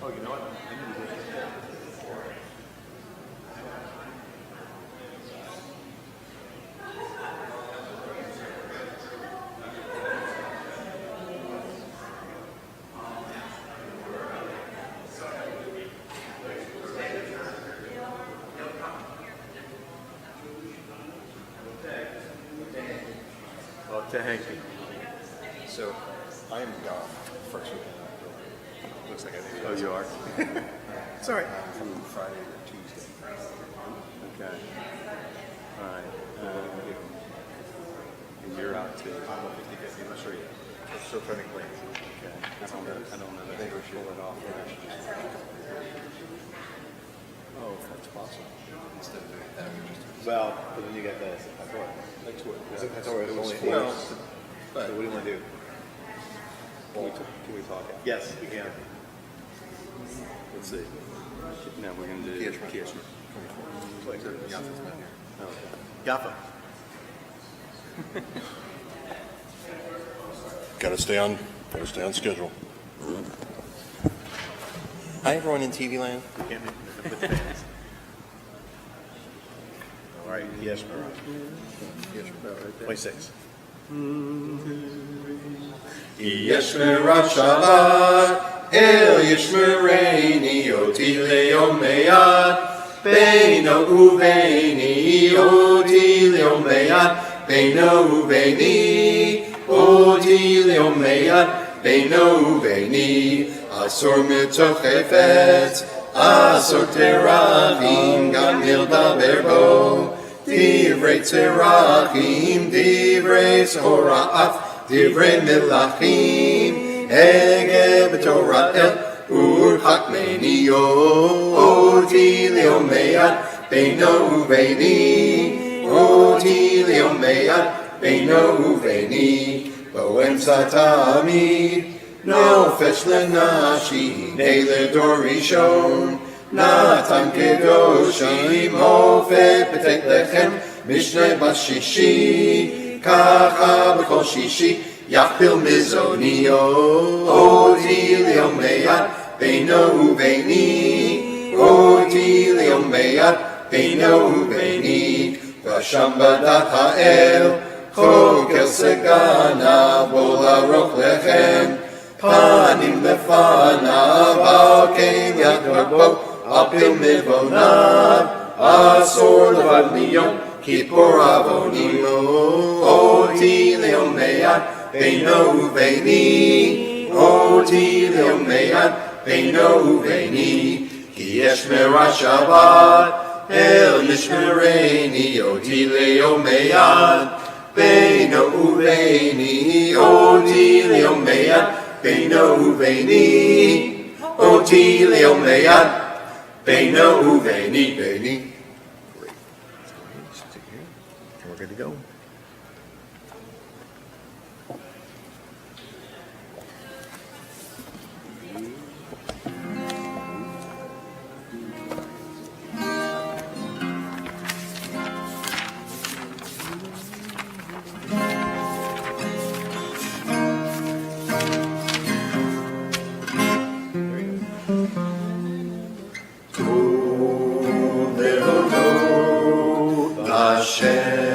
Oh, you know what? Oh, thank you. So, I am gone first weekend in October. Looks like I think. Oh, you are? It's all right. From Friday to Tuesday. Okay. All right. And you're out too. I'm a 50-50, I'm not sure yet. We're still trying to plan. Okay. I don't know I that think we we should pull it off. I should just Oh, if that's possible. instead of doing that, we just do Well, but then you got the Hatoraah. That's what. Hatoraah is only eight. Well, So but what do you want to do? can we talk? Yes, we can. Let's see. No, we're going to do Kieshma. 24. Like, Yaffa's not here. Okay. Yaffa. Gotta stay on schedule. Hi, everyone in TV land. We can't be with the fans. All right, yes, Maariv. 26. Yeshmerat Shabbat, El Yishmereini, Oti Le'yom Me'at, Beino Uveini, Oti Le'yom Me'at, Beino Uveini, Oti Le'yom Me'at, Beino Uveini, Asor Mitoch Hefetz, Asor Terachim, Gam Nildaber Bo, Divrei Terachim, Divrei Sora'af, Divrei Melachim, Hege b'Torah El, Urchak Meniyo, Oti Le'yom Me'at, Beino Uveini, Oti Le'yom Me'at, Beino Uveini, Bo'emtza Tamid, Nofesh Lenashi, Ne'le Dor Rishon, Natan Kedoshim, Hofet B'teit Lechem, Mishneh Bashishi, Kacha B'kol Shishi, Yachpil Mizoniyo, Oti Le'yom Me'at, Beino Uveini, Oti Le'yom Me'at, Beino Uveini, V'asham Badat Ha'el, Chokel Segana, Bola Roch Lechem, Panim Lefanav, Al Kein Yad Rabbo, Apil Mivonav, Asor Levad Miyom, Kippur Avonim, Oti Le'yom Me'at, Beino Uveini, Oti Le'yom Me'at, Beino Uveini, Ki Yeshmerat Shabbat, El Yishmereini, Oti Le'yom Me'at, Beino Uveini, Oti Le'yom Me'at, Beino Uveini, Oti Le'yom Me'at, Beino Uveini, Beini. Great. Sit here, and we're good to go. Hashem,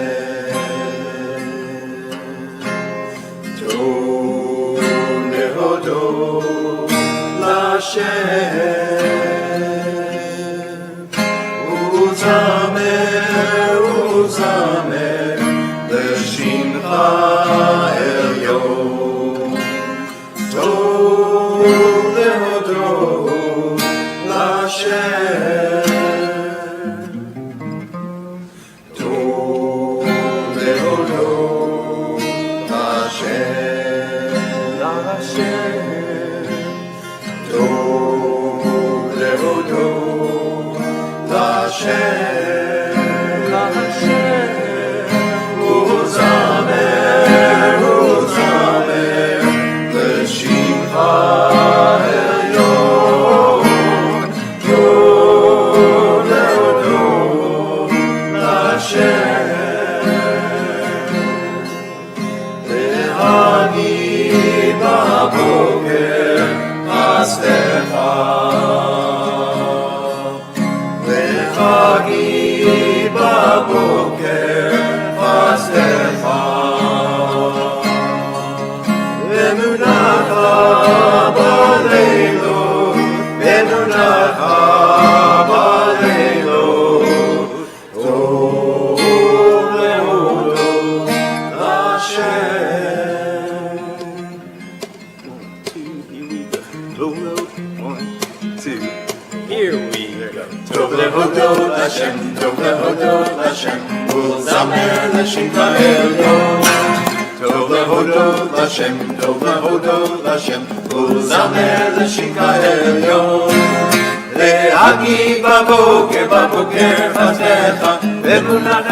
חסדך וחגי בבוקר חסדך אמונתך בלילות אמונתך בלילות טוב להודות להשם. Here we go. טוב להודות להשם, טוב להודות להשם, ולזמר לשמך העליון. טוב להודות להשם, טוב להודות להשם, ולזמר לשמך העליון. להגיד בבוקר, בבוקר חסדך, ואמונתך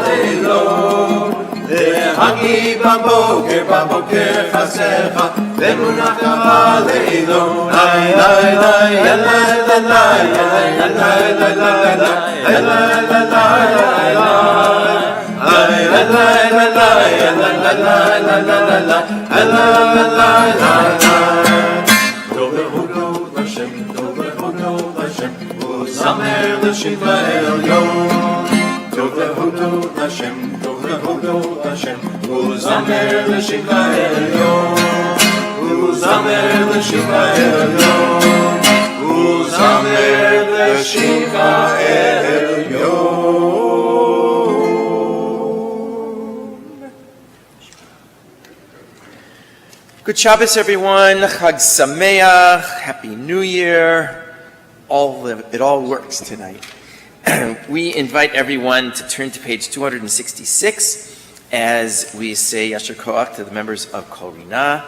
בלילות. להגיד בבוקר, בבוקר חסדך, ואמונתך בלילות. לי לי לי טוב להודות להשם, טוב להודות להשם, ולזמר לשמך העליון. טוב להודות להשם, טוב להודות להשם, ולזמר לשמך העליון. ולזמר לשמך העליון, ולזמר לשמך העליון. Good Shabbos, everyone. Chag Sameach. Happy New Year. It all works tonight. We invite everyone to turn to page 266 as we say Yasher Koach to the members of Kol Rina,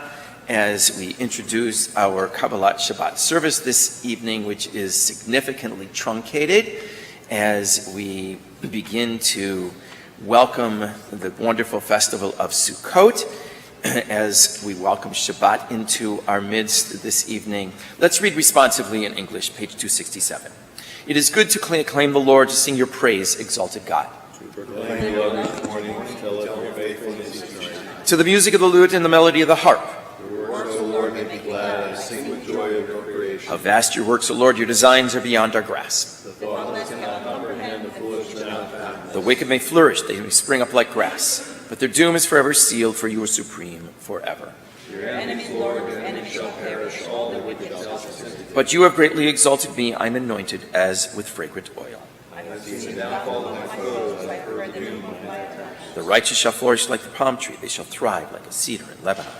as we introduce our Kabbalat Shabbat service this evening, which is significantly truncated, as we begin to welcome the wonderful festival of Sukkot, as we welcome Shabbat into our midst this evening. Let's read responsively in English, page 267. It is good to acclaim the Lord, to sing your praise, exalted God. To the music of the lute and the melody of the harp. Your works, O Lord, make me glad. I sing with joy of your creation. How vast your works, O Lord, your designs are beyond our grasp. The thoughtless cannot comprehend, the foolish cannot fathom. The wicked may flourish, they may spring up like grass, but their doom is forever sealed, for you are supreme forever. Your enemies, Lord, your enemies shall perish, all the wicked shall succeed. But you have greatly exalted me, I am anointed as with fragrant oil. I have seen the downfall of my foes, I have heard the doom of my attacks. The righteous shall flourish like the palm tree, they shall thrive like a cedar in Lebanon.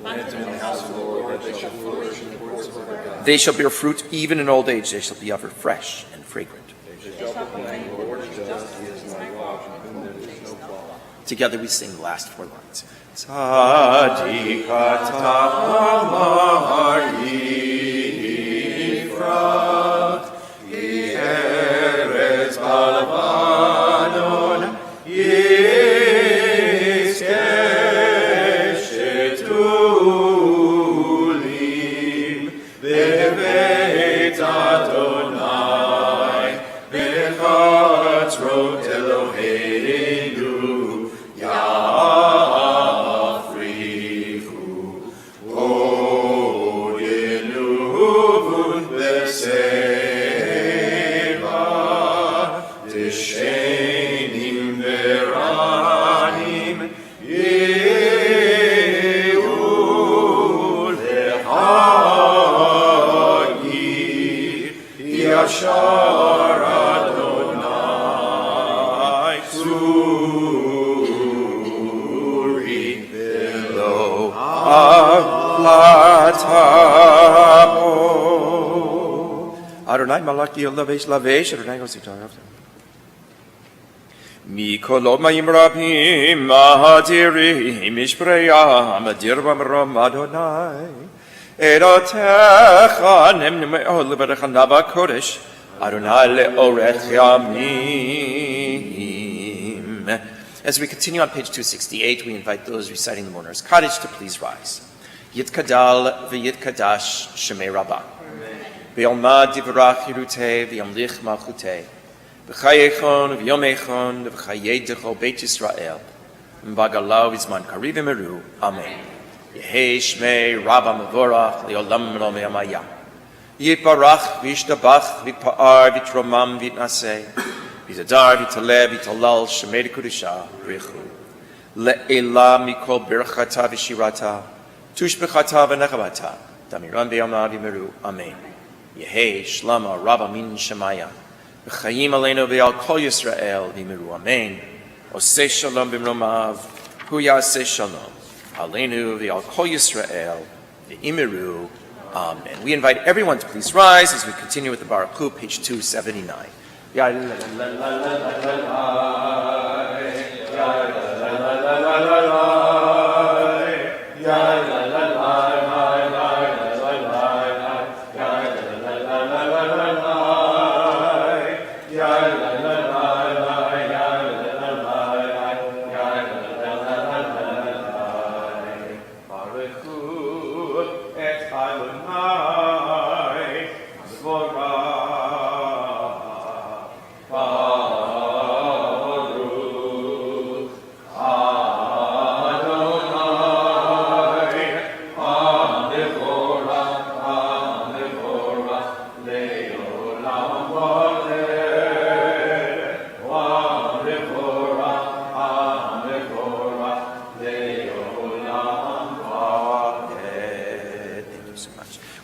Plants in the house of the Lord, they shall flourish in the courts of our God. They shall bear fruit even in old age, they shall be ever fresh and fragrant. They shall proclaim, the Lord is just, he is my rock, in whom there is no flaw. Together we sing the last four lines. Tzaddik atamar yifrat, Eretz balvanon yizkeh shetulim bebeit Adonai bechatzrot Eloheinu yafrichu odinu beseva tishenim veranim yehu lehagi yashar Adonai tzuri velo avlatamo Adonai malaki lavesh lavesh Adonai gositar Mikolot ma'im rabim ma'adirim ishpreyam adirvam ram Adonai Erotecha nemnu me'ol levarecha naba kodesh Adonai le'orech yamim. As we continue on page 268, we invite those reciting the Mourner's Kaddish to please rise. Yitkadal v'yitkadash shemei rabbah. V'yomad divrach yirutei v'yomlich malchutei. V'chayechon v'yomechon v'chayedecho Beit Yisrael. V'bagalau v'zman kariv v'meru. Amen. Yehei shmei Rabba mevorach le'olam lo me'amaya. Yitbarach, v'yishtabach, v'yitpa'ar, v'yitromam, v'yitnaseh, v'yitadar, v'yitaleh, v'yitalal, shemei d'kudusha, b'richu. Le'ela mikol birchata v'shirata, tushbechata v'nechamata, damiran v'yamna v'yimeru, amen. Yehei, shlama, rabba min shemaya, v'chayim aleinu v'yal kol Yisrael, v'yimeru, amen. Oseh shalom b'mromav, hu yaseh shalom, aleinu v'yal kol Yisrael, v'yimeru, amen. We invite everyone to please rise as we continue with the Baruch Hu, page 279.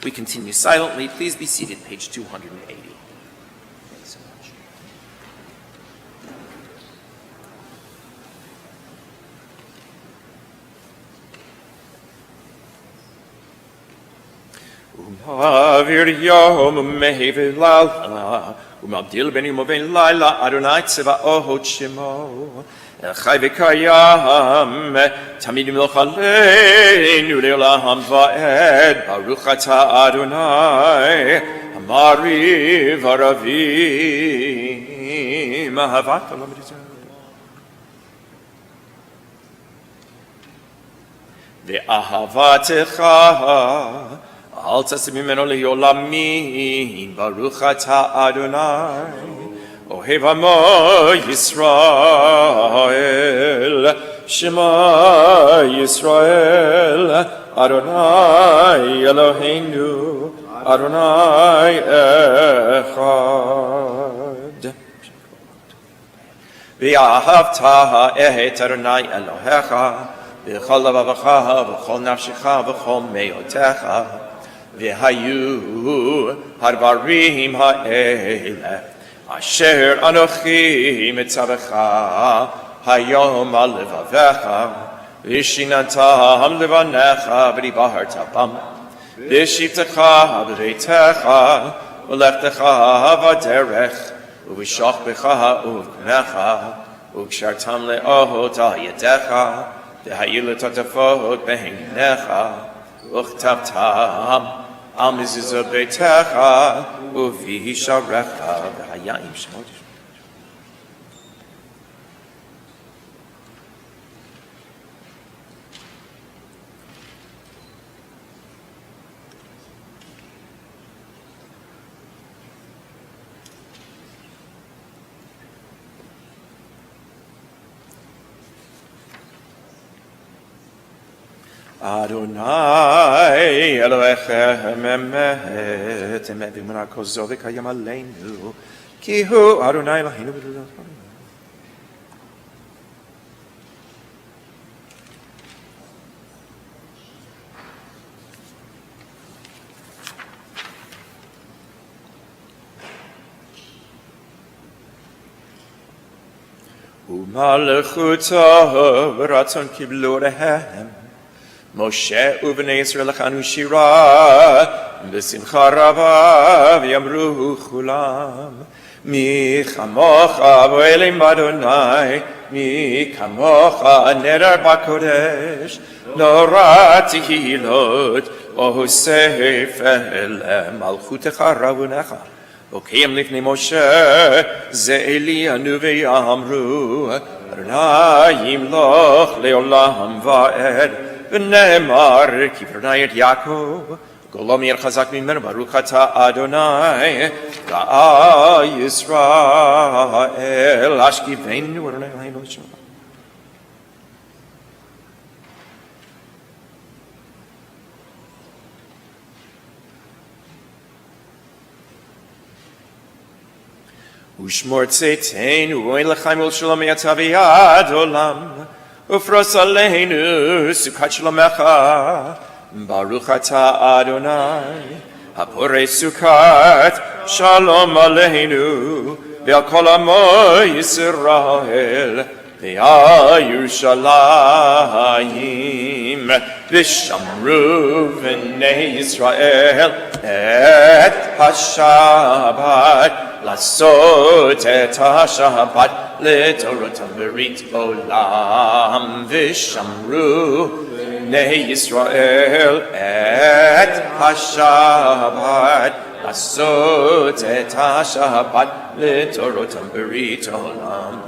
We continue silently. Please be seated, page 280. Thanks so much. Umavir yom mehevilala, umabdil ben yumoven laila, Adonai tzevaot shemo. Chai v'kayam, tamid milch aleinu le'olam va'ed, Baruch atah Adonai, Maariv aravim, ahavat olam v'tizah. Ve'ahavatecha, al tasim mimeno le'olamim, Baruch atah Adonai, Ohev Amo Yisrael, Shema Yisrael, Adonai Eloheinu, Adonai Echad. V'ahavta et Adonai Elohecha, v'chol levavecha, v'chol nafshecha, v'chol meotecha, v'hayu hadvarim ha'eleh, Asher Anochi Mitzavecha Hayom Alevavecha Vishinantam Levanecha V'dibaharta Bam V'shivtecha V'reitecha V'lechtecha V'derech V'shachbecha Uv'knecha V'kshartam Le'ohot Al Yedecha V'hayilu Totafot Behinecha V'chtavtam Al mezuzot beitecha u'v'hisharecha v'hayayim shemot. Adonai Elohechem emet emet v'muna kozo v'kayam aleinu ki hu Adonai Eloheinu v'lulot. U'malchuto v'ratzon kiblu rehem Moshe uvnei Yisrael lechanu shira v'simcha rava v'yamru chulam mi chamocha v'elim Adonai mi kamocha nedar b'kodesh nora tehilot ohu sefer malchutecha ravunecha Okayim lifnei Moshe ze'eli anu v'yamru Adonai yimloch le'olam va'ed V'ne'emar ki pranayet Yaakov Golom yer chazak mimenu Baruch atah Adonai Ga'a Yisrael Ashkiveinu Adonai Eloheinu l'shem. ושמור צאתנו אל לחיים ולשלום יצא ויד עולם ופרוס עלינו סוכת שלומך ברוך אתה אדוני הפורש סוכת שלום עלינו ועל כל עמו ישראל ועל ירושלים ושמרו בני ישראל את השבת לעשות את השבת לדורותם ברית עולם ושמרו בני ישראל את השבת לעשות את השבת לדורותם ברית עולם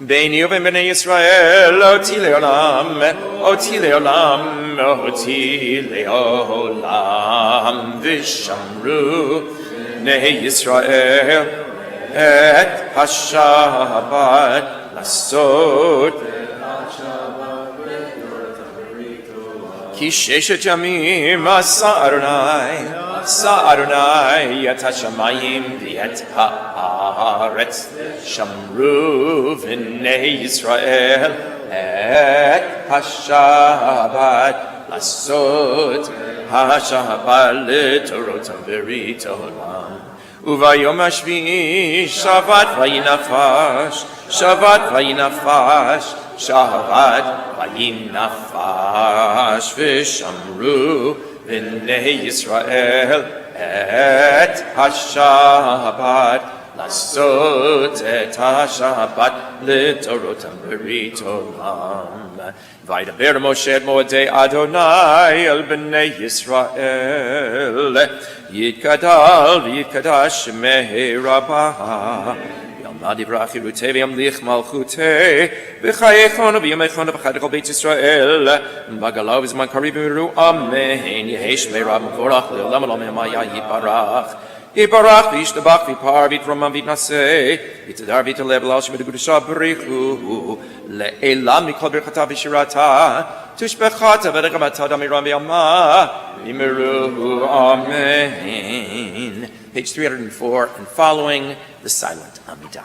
ביני ובין בני ישראל אותי לעולם אותי לעולם אותי לעולם ושמרו בני ישראל את השבת לעשות כי ששת ימים עשה אדוני את השמיים ואת הארץ שמרו בני ישראל את השבת לעשות השבת לדורותם ברית עולם וביום השביעי שבת וינפש שבת וינפש שבת וינפש ושמרו בני ישראל את השבת לעשות את השבת לדורותם ברית עולם וידבר משה את מועדי אדוני אל בני ישראל יתגדל ויתקדש שמי רבה ילמד יברח חירותי וימליך מלכותי בחייכון ובימיכון ובחי לכל בית ישראל בגלה ובזמן קריב יאמרו אמן יהי שמי רב מבורך לעולם עולם היה יתברך יתברך וישתבח ויפאר ויתרומם ויתנשא ויתהדר ויתעלה בלל שם בקדושה בריחו לעילם מכל ברכתה ושירתה תשבחתה ורחמתה דמירם ויאמה יאמרו amen. Page 304 and following, the silent Amidah.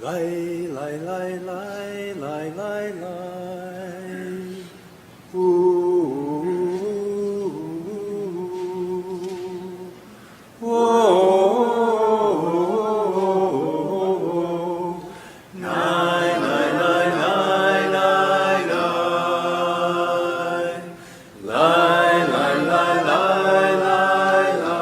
Lai, lai, lai, lai, lai, lai, lai. Ooh. Whoa. Nai, nai, nai, nai, nai, nai. Lai, lai, lai, lai, lai, lai.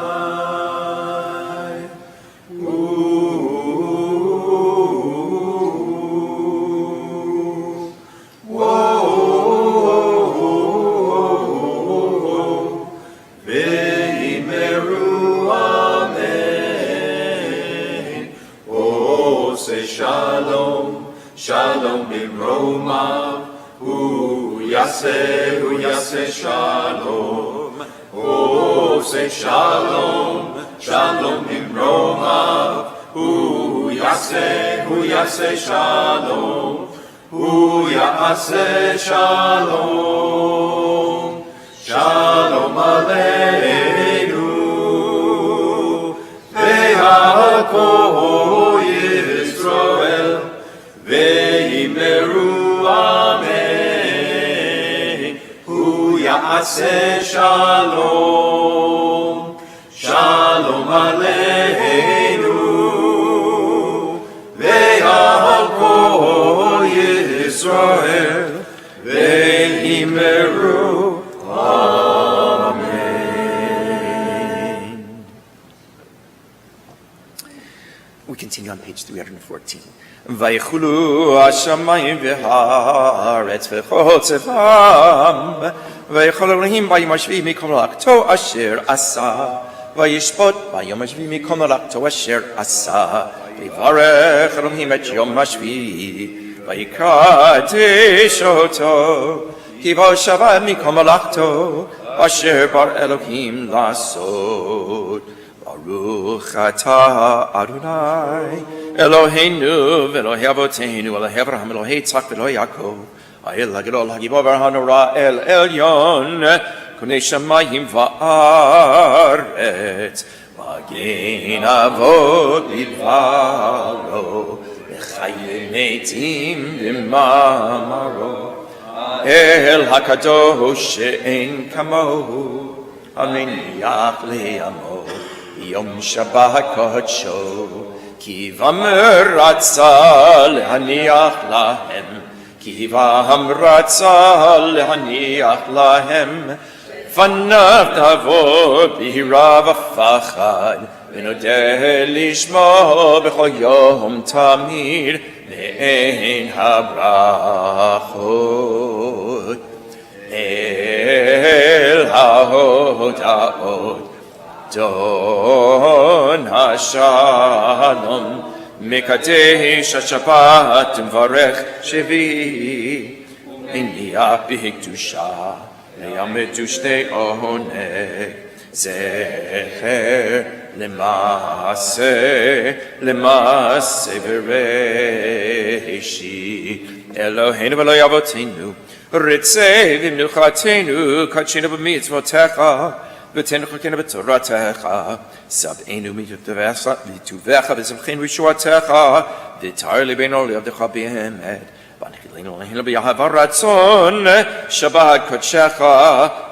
Ve'imeru amen. Oh, say shalom, shalom b'romav. Hu yaseh shalom. Oh, say shalom, shalom b'romav. Hu yaseh shalom. Hu yaseh shalom. Shalom aleinu. Ve'akol Yisrael. Ve'imeru amen. Hu yaseh shalom. Shalom aleinu. Ve'akol Yisrael. Ve'imeru amen. We continue on page 314. Vaychulu hashamayim v'haaretz v'chol tzevam vaychol Elohim bayom hashvi mikol malakto asher asa vayishpot bayom hashvi mikol malakto asher asa v'yivarech Elohim et yom hashvi vayikadesh oto ki bo shavah mikol malakto asher bar Elohim lasot. Baruch atah Adonai Eloheinu v'Elohei Avoteinu Elohei Avraham Elohei Yitzchak v'Elohei Yaakov Ha'el hagedol hagibor ha'nora el elyon konei shamayim va'aretz magen avot bidvaro v'chayim metim b'mamaro el hakadosh she'en kamohu המניח לעמו יום שבת קודשו כי בם רצה להניח להם כי בם רצה להניח להם פניו תבוא ביראה ופחד ונודה לשמו בכל יום תמיד מעין הברכות אל ההודעות דון השלום מקדש השבת ומברך שביעי מניח בקדושה לימדו שתי עונג זכר למעשה בראשית אלוהינו ואלוהי אבותינו רצה במנוחתנו קדשנו במצוותיך ותן חלקנו בתורתך שבענו מטובך ושמחנו בישועתך ותאר ליבנו לעבדך באמת ונחיל לנו באהבה רצון שבת קודשך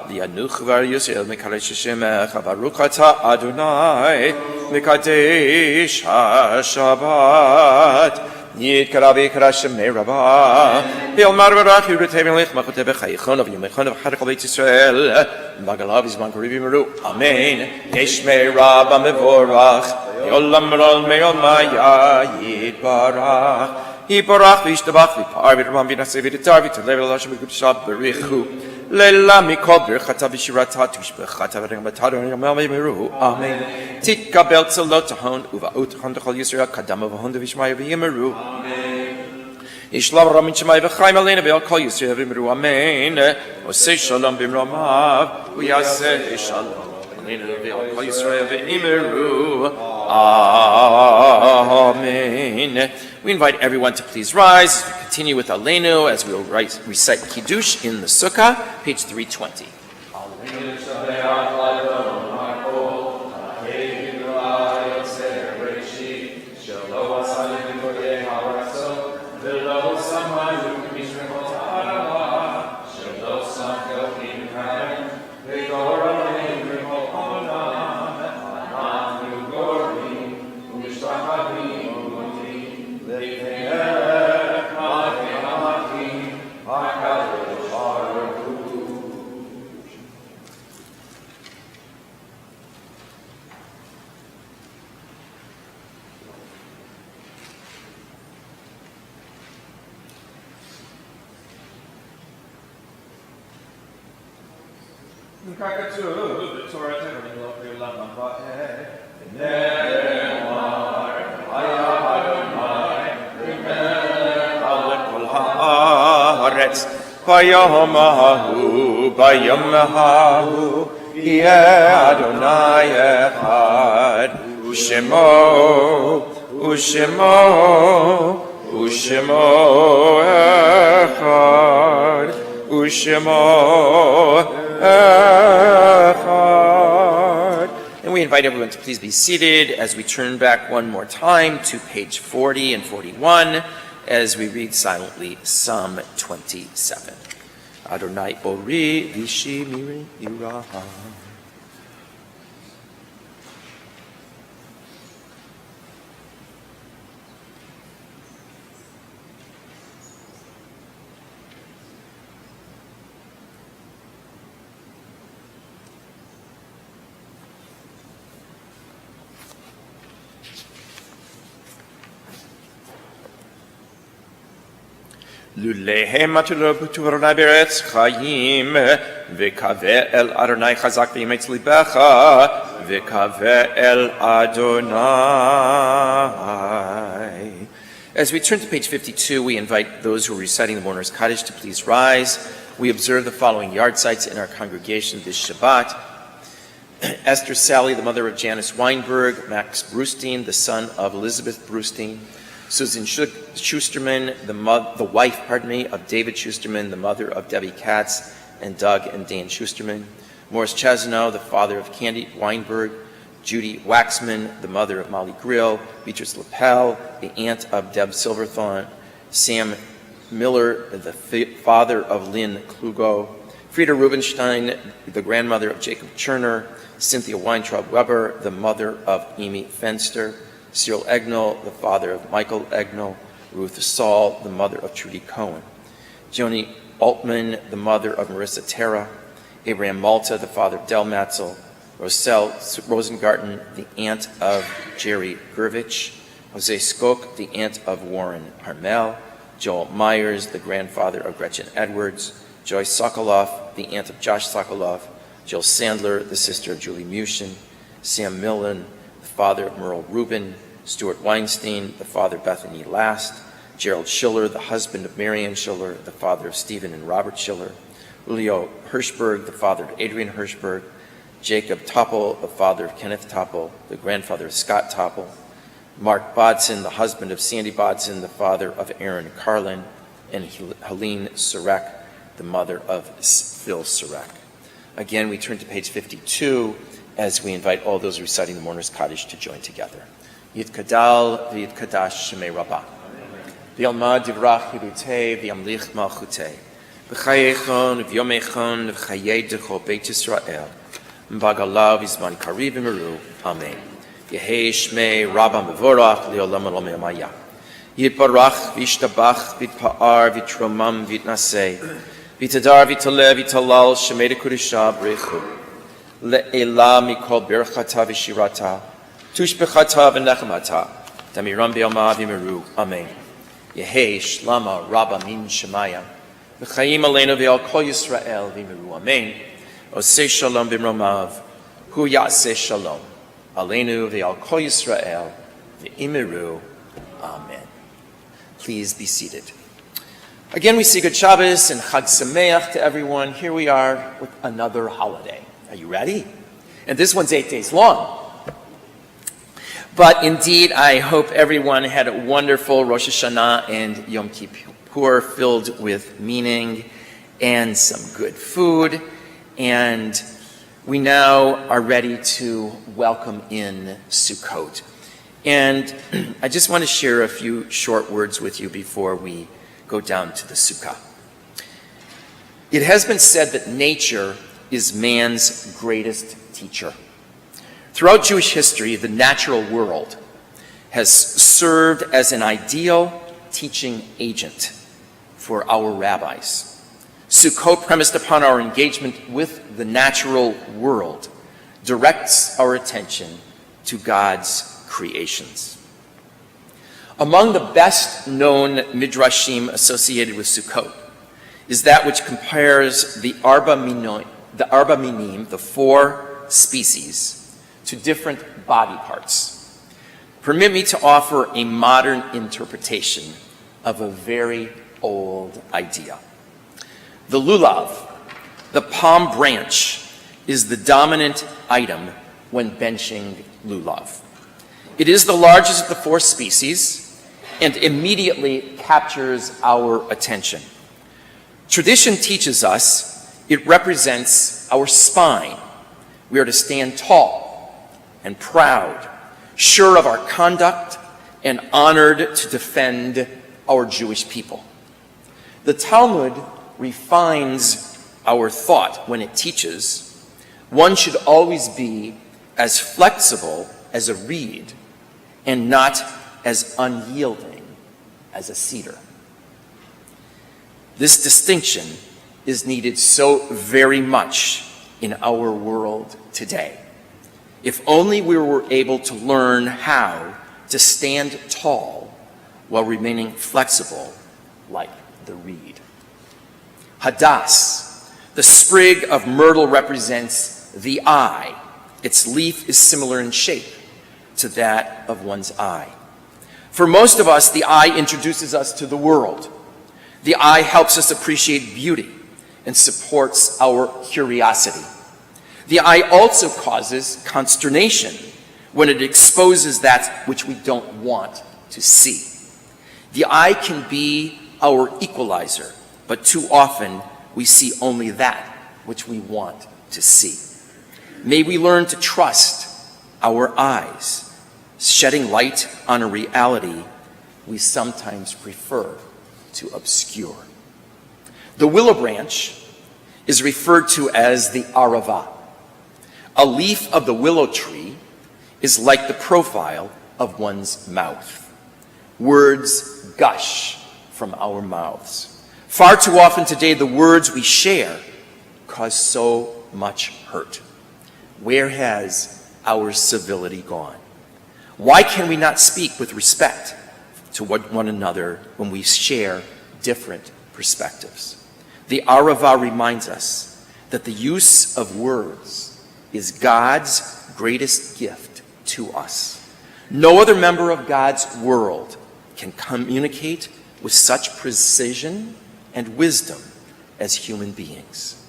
לינוח וישראל מקדש שמך ברוך אתה אדוני מקדש השבת יתקרא ויקרא שמי רבה וילמד ברך יורתי מלך מלכותי בחייכון ויומכון ואחר כל בית ישראל בגלה בזמן קריב יאמרו אמן נשמי רבה מבורך לעולם מעולמיה יתברך יתברך וישתבח ויפאר וירומם וינשא ויתתר ויתהלל להשם בקדושה בריחו לילה מכל ברכתה ושירתה תשבחתה ורחמתה ורחמם ויאמרו אמן תתקבל צלות ההון ובאות ההון לכל ישראל קדמה והון ושמיא ויאמרו ישלום רמין שמיא וחיים עלינו ועל כל ישראל ויאמרו אמן עושה שלום במרומיו ויעשה שלום עלינו ועל כל ישראל ויאמרו amen. We invite everyone to please rise as we continue with Aleinu as we will recite Kiddush in the Sukkah, page 320. Bayom Ahu, Yeh Adonai Echad, Ushemo Echad, Ushemo Echad. And we invite everyone to please be seated as we turn back one more time to page 40 and 41 as we read silently Psalm 27. Adonai Ori Vishi Miri Iraha. Lulehem atulov tuvaronai beretz chayim v'kaveh el Adonai chazak v'yimetz libecha v'kaveh el Adonai. As we turn to page 52, we invite those who are reciting the Mourner's Kaddish to please rise. We observe the following yard sites in our congregation this Shabbat. Esther Sally, the mother of Janice Weinberg, Max Brustein, the son of Elizabeth Brustein, Susan Schusterman, the wife of David Schusterman, the mother of Debbie Katz and Doug and Dan Schusterman, Morris Chesno, the father of Candy Weinberg, Judy Waxman, the mother of Molly Grill, Beatrice Lapel, the aunt of Deb Silverthorne, Sam Miller, the father of Lynn Klugo, Frieda Rubenstein, the grandmother of Jacob Cherner, Cynthia Weintraub Weber, the mother of Amy Fenster, Cyril Egnell, the father of Michael Egnell, Ruth Saul, the mother of Trudy Cohen, Joni Altman, the mother of Marissa Terra, Abraham Malta, the father of Del Matzel, Roselle Rosengarten, the aunt of Jerry Gervich, Jose Skok, the aunt of Warren Harmel, Joel Myers, the grandfather of Gretchen Edwards, Joyce Sokoloff, the aunt of Josh Sokoloff, Jill Sandler, the sister of Julie Mushin, Sam Millen, the father of Merle Rubin, Stuart Weinstein, the father of Bethany Last, Gerald Schiller, the husband of Marianne Schiller, the father of Stephen and Robert Schiller, Julio Hirschberg, the father of Adrian Hirschberg, Jacob Toppel, the father of Kenneth Toppel, the grandfather of Scott Toppel, Mark Bodson, the husband of Sandy Bodson, the father of Aaron Carlin, and Helene Surek, the mother of Phil Surek. Again, we turn to page 52 as we invite all those reciting the Mourner's Kaddish to join together. Yitkadal v'yitkadash shemei Rabbah. V'yalmad divrach yirutei v'yamlich malchutei. V'chayechon v'yomechon v'chayei d'chol Beit Yisrael. M'bagalav yizman kariv v'meru. Amen. Yehei shmei Rabbah mevorach li'olam olam yamaya. Yitbarach v'yishtabach v'yitpa'ar v'yitromam v'yitnasei. V'yitadar v'yitaleh v'yitalal shemei d'kudisha b'rechu. Le'ela mikol berchata v'shirata. Tushbechata v'nechemata, Damiram be'alma v'meru, Amen. Yehei shlama rabba min shemaya, v'chayim aleinu ve'al kol Yisrael v'meru, Amen. Oseh shalom b'mromav, hu ya'aseh shalom, aleinu ve'al kol Yisrael v'meru, Amen. Please be seated. Again, we say Good Shabbos and Chag Sameach to everyone. Here we are with another holiday. Are you ready? And this one's 8 days long. But indeed, I hope everyone had a wonderful Rosh Hashanah and Yom Kippur filled with meaning and some good food. And we now are ready to welcome in Sukkot. And I just want to share a few short words with you before we go down to the Sukkah. It has been said that nature is man's greatest teacher. Throughout Jewish history, the natural world has served as an ideal teaching agent for our rabbis. Sukkot, premised upon our engagement with the natural world, directs our attention to God's creations. Among the best known midrashim associated with Sukkot is that which compares the Arba the arba minim, the 4 species, to different body parts, permit me to offer a modern interpretation of a very old idea. The lulav, the palm branch, is the dominant item when benching lulav. It is the largest of the 4 species and immediately captures our attention. Tradition teaches us it represents our spine. We are to stand tall and proud, sure of our conduct, and honored to defend our Jewish people. The Talmud refines our thought when it teaches one should always be as flexible as a reed and not as unyielding as a cedar. This distinction is needed so very much in our world today. If only we were able to learn how to stand tall while remaining flexible like the reed. Hadass, the sprig of myrtle, represents the eye. Its leaf is similar in shape to that of one's eye. For most of us, the eye introduces us to the world. The eye helps us appreciate beauty and supports our curiosity. The eye also causes consternation when it exposes that which we don't want to see. The eye can be our equalizer, but too often we see only that which we want to see. May we learn to trust our eyes, shedding light on a reality we sometimes prefer to obscure. The willow branch is referred to as the arava. A leaf of the willow tree is like the profile of one's mouth. Words gush from our mouths. Far too often today, the words we share cause so much hurt. Where has our civility gone? Why can we not speak with respect to one another when we share different perspectives? The Arava reminds us that the use of words is God's greatest gift to us. No other member of God's world can communicate with such precision and wisdom as human beings.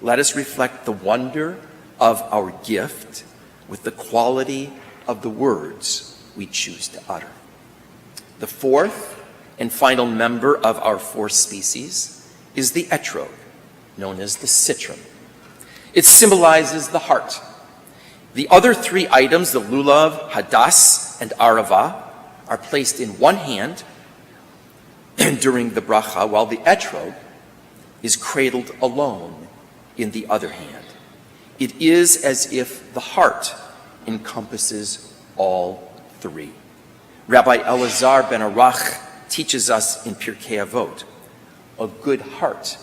Let us reflect the wonder of our gift with the quality of the words we choose to utter. The 4th and final member of our 4 species is the etrog, known as the citron. It symbolizes the heart. The other 3 items, the lulav, hadass, and arava, are placed in one hand during the bracha, while the etrog is cradled alone in the other hand. It is as if the heart encompasses all 3. Rabbi Elazar ben Arach teaches us in Pirkei Avot, a good heart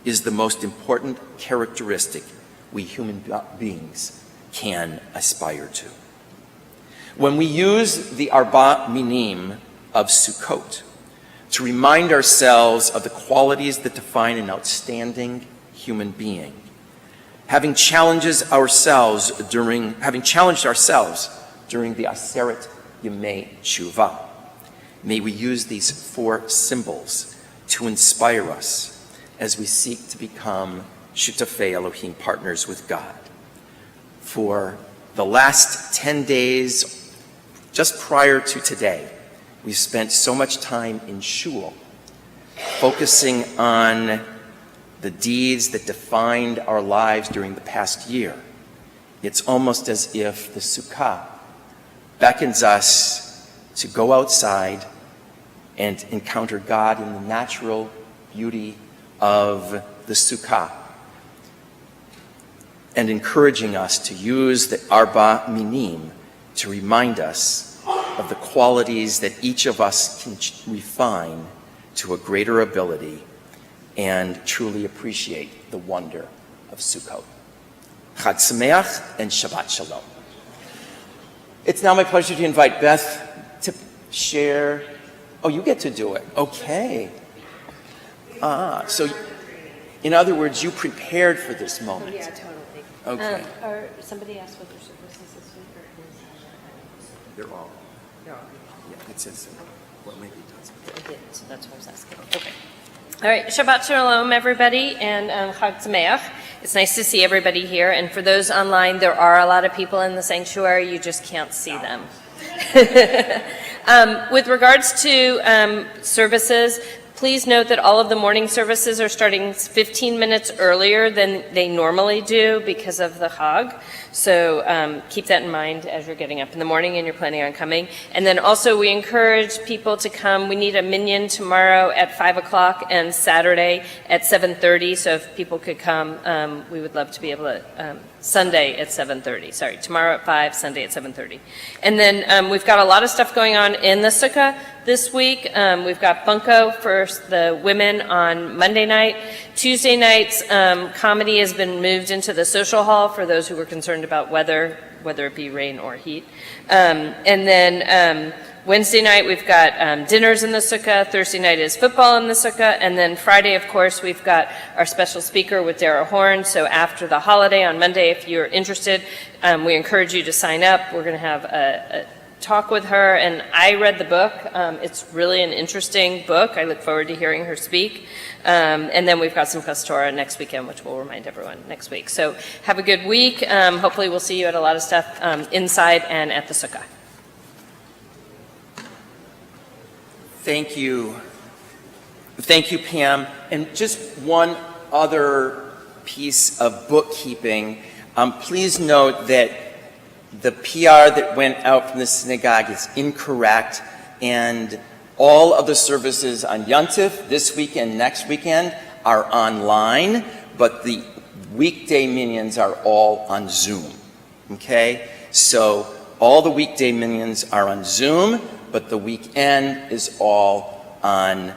is the most important characteristic we human beings can aspire to. When we use the Arba Minim of Sukkot to remind ourselves of the qualities that define an outstanding human being, having challenged ourselves during the Aseret Yemei Tshuva, may we use these 4 symbols to inspire us as we seek to become Shutafei Elohim, partners with God. For the last 10 days, just prior to today, we've spent so much time in shul, focusing on the deeds that defined our lives during the past year. It's almost as if the Sukkah beckons us to go outside and encounter God in the natural beauty of the Sukkah, and encouraging us to use the Arba Minim to remind us of the qualities that each of us can refine to a greater ability and truly appreciate the wonder of Sukkot. Chag Sameach and Shabbat Shalom. It's now my pleasure to invite Beth to share. Oh, you get to do it. Okay. In other words, you prepared for this moment. Yeah, totally. Okay. Or somebody asked what their services this week or They're all. Yeah, it says, well, maybe it doesn't. it did, so that's what I was asking. Okay. All right, Shabbat Shalom, everybody, and Chag Sameach. It's nice to see everybody here, and for those online, there are a lot of people in the sanctuary, you just can't see them. With regards to services, please note that all of the morning services are starting 15 minutes earlier than they normally do because of the Chag. So keep that in mind as you're getting up in the morning and you're planning on coming. And then also we encourage people to come. We need a minyan tomorrow at 5 o'clock and Saturday at 7:30. So if people could come, we would love to be able to, Sunday at 7:30. Sorry, tomorrow at 5, Sunday at 7:30. And then we've got a lot of stuff going on in the Sukkah this week. We've got Bunko for the women on Monday night. Tuesday nights, comedy has been moved into the social hall for those who were concerned about weather, whether it be rain or heat. And then Wednesday night, we've got dinners in the Sukkah. Thursday night is football in the Sukkah. And then Friday, of course, we've got our special speaker with Dara Horn. So after the holiday on Monday, if you're interested, we encourage you to sign up. We're going to have a talk with her, and I read the book. It's really an interesting book. I look forward to hearing her speak. And then we've got some Pastora next weekend, which we'll remind everyone next week. So have a good week. Hopefully we'll see you at a lot of stuff inside and at the Sukkah. Thank you. Thank you, Pam. And just one other piece of bookkeeping. Please note that the PR that went out from the synagogue is incorrect, and all of the services on Yontif this weekend, next weekend, are online, but the weekday minions are all on Zoom, okay? So all the weekday minions are on Zoom, but the weekend is all on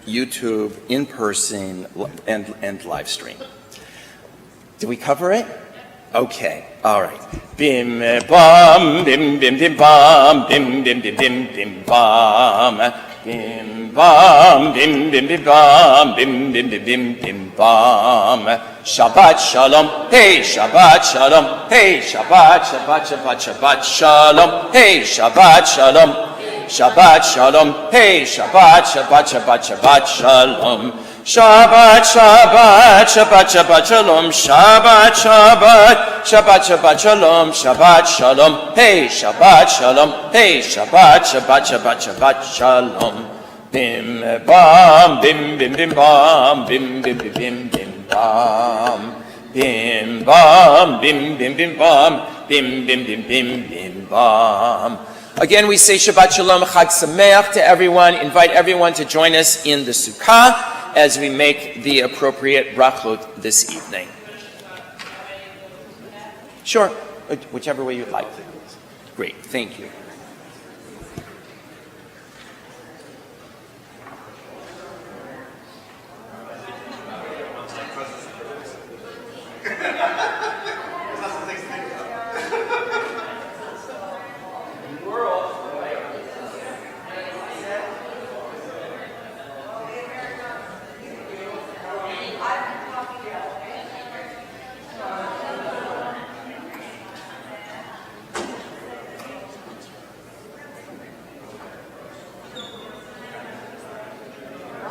YouTube, in person, and live stream. Did we cover it? Okay, all right. Bim bam, bim bim bim bam, bim bim bim bim bim bam, bim bam, bim bim bim bam, bim bim bim bim bim bam. Shabbat shalom, hey Shabbat shalom, hey Shabbat Shabbat Shabbat Shabbat shalom, hey Shabbat shalom, Shabbat shalom, hey Shabbat Shabbat Shabbat Shabbat shalom. Shabbat, Shabbat, Shabbat, Shabbat, Shalom, Shabbat, Shabbat, Shabbat, Shabbat, Shalom, Shabbat, Shalom, hey, Shabbat, Shalom, hey, Shabbat, Shabbat, Shabbat, Shabbat, Shalom, bim, bam, bim, bim, bim, bam, bim, bim, bim, bim, bim, bam, bim, bam, bim, bim, bim, bam, bim, bim, bim, bim, bim, bam. Again, we say Shabbat Shalom, Chag Sameach to everyone. Invite everyone to join us in the Sukkah as we make the appropriate brachot this evening. Sure, whichever way you'd like. Great, thank you.